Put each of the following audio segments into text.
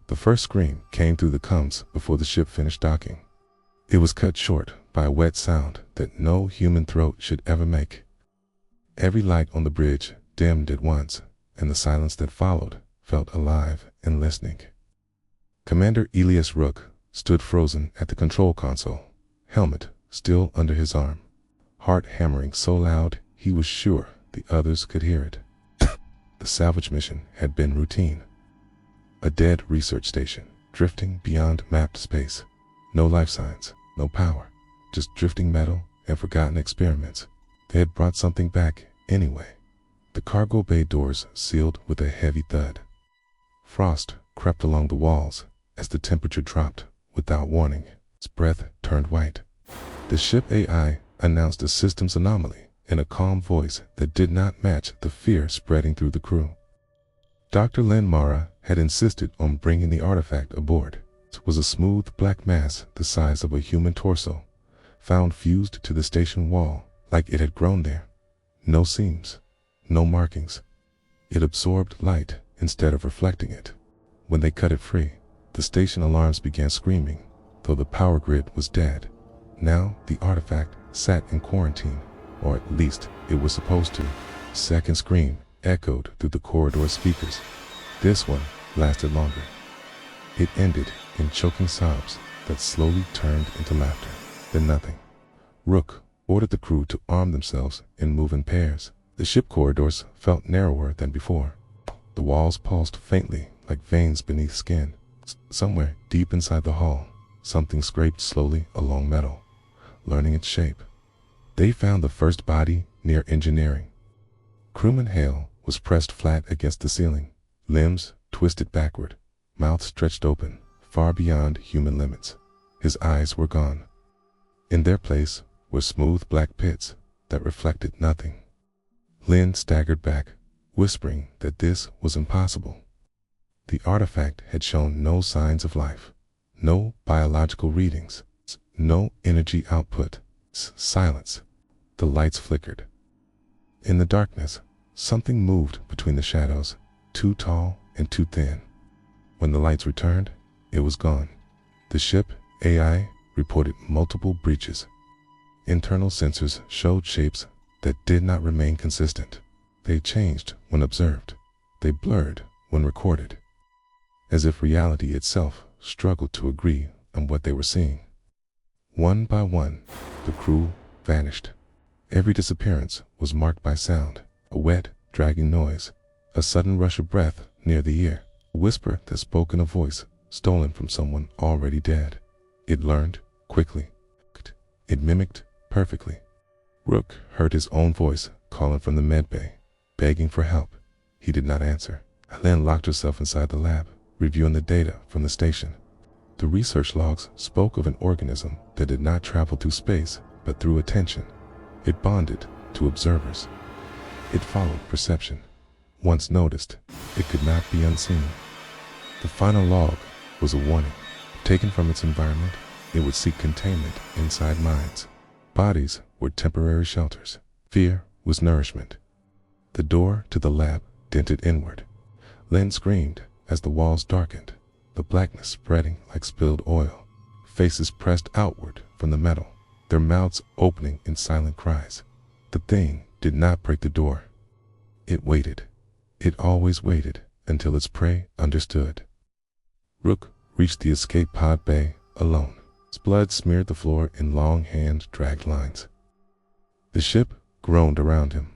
The first scream came through the comms before the ship finished docking. It was cut short by a wet sound that no human throat should ever make. Every light on the bridge dimmed at once, and the silence that followed felt alive and listening. Commander Elias Rook stood frozen at the control console, helmet still under his arm, heart hammering so loud he was sure the others could hear it. The salvage mission had been routine. A dead research station, drifting beyond mapped space. No life signs, no power, just drifting metal and forgotten experiments. They had brought something back anyway. The cargo bay doors sealed with a heavy thud. Frost crept along the walls as the temperature dropped without warning. Its breath turned white. The ship AI announced a systems anomaly in a calm voice that did not match the fear spreading through the crew. Dr. Lynn Mara had insisted on bringing the artifact aboard. It was a smooth black mass the size of a human torso, found fused to the station wall like it had grown there. No seams, no markings. It absorbed light instead of reflecting it. When they cut it free, the station alarms began screaming, though the power grid was dead. Now the artifact sat in quarantine, or at least it was supposed to. Second scream echoed through the corridor speakers. This one lasted longer. It ended in choking sobs that slowly turned into laughter, then nothing. Rook ordered the crew to arm themselves and move in pairs. The ship corridors felt narrower than before. The walls pulsed faintly like veins beneath skin. Somewhere deep inside the hull, something scraped slowly along metal, learning its shape. They found the first body near engineering. Crewman Hale was pressed flat against the ceiling, limbs twisted backward, mouth stretched open, far beyond human limits. His eyes were gone. In their place were smooth black pits that reflected nothing. Lynn staggered back, whispering that this was impossible. The artifact had shown no signs of life, no biological readings, no energy output, silence. The lights flickered. In the darkness, something moved between the shadows, too tall and too thin. When the lights returned, it was gone. The ship, AI, reported multiple breaches. Internal sensors showed shapes that did not remain consistent. They changed when observed. They blurred when recorded. As if reality itself struggled to agree on what they were seeing. One by one, the crew vanished. Every disappearance was marked by sound, a wet, dragging noise, a sudden rush of breath near the ear, a whisper that spoke in a voice stolen from someone already dead. It learned quickly. It mimicked perfectly. Rook heard his own voice calling from the medbay, begging for help. He did not answer. Lynn locked herself inside the lab, reviewing the data from the station. The research logs spoke of an organism that did not travel through space, but through attention. It bonded to observers. It followed perception. Once noticed, it could not be unseen. The final log was a warning. Taken from its environment, it would seek containment inside minds. Bodies were temporary shelters. Fear was nourishment. The door to the lab dented inward. Lynn screamed as the walls darkened, the blackness spreading like spilled oil. Faces pressed outward from the metal, their mouths opening in silent cries. The thing did not break the door. It waited. It always waited until its prey understood. Rook reached the escape pod bay alone. His blood smeared the floor in long hand-dragged lines. The ship groaned around him,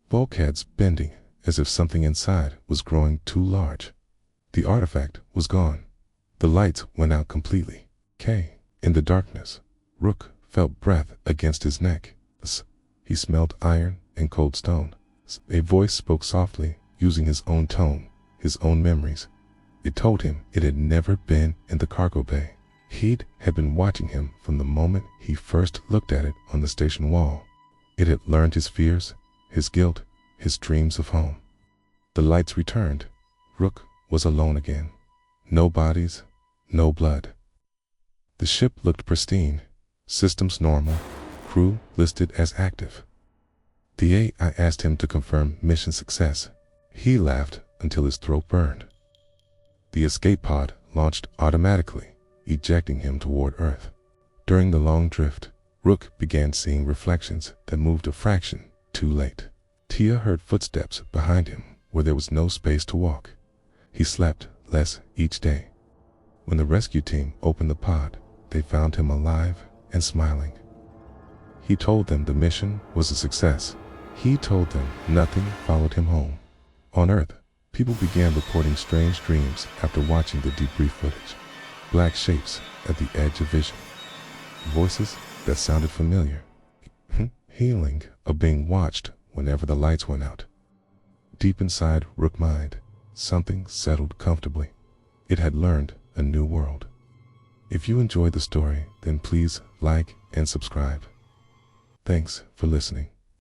bulkheads bending as if something inside was growing too large. The artifact was gone. The lights went out completely. In the darkness, Rook felt breath against his neck. He smelled iron and cold stone. A voice spoke softly, using his own tone, his own memories. It told him it had never been in the cargo bay. He'd had been watching him from the moment he first looked at it on the station wall. It had learned his fears, his guilt, his dreams of home. The lights returned. Rook was alone again. No bodies, no blood. The ship looked pristine, systems normal, crew listed as active. The AI asked him to confirm mission success. He laughed until his throat burned. The escape pod launched automatically, ejecting him toward Earth. During the long drift, Rook began seeing reflections that moved a fraction too late. Tia heard footsteps behind him where there was no space to walk. He slept less each day. When the rescue team opened the pod, they found him alive and smiling. He told them the mission was a success. He told them nothing followed him home. On Earth, people began reporting strange dreams after watching the debrief footage. Black shapes at the edge of vision. Voices that sounded familiar. Healing of being watched whenever the lights went out. Deep inside Rook's mind, something settled comfortably. It had learned a new world. If you enjoyed the story, then please like and subscribe. Thanks for listening.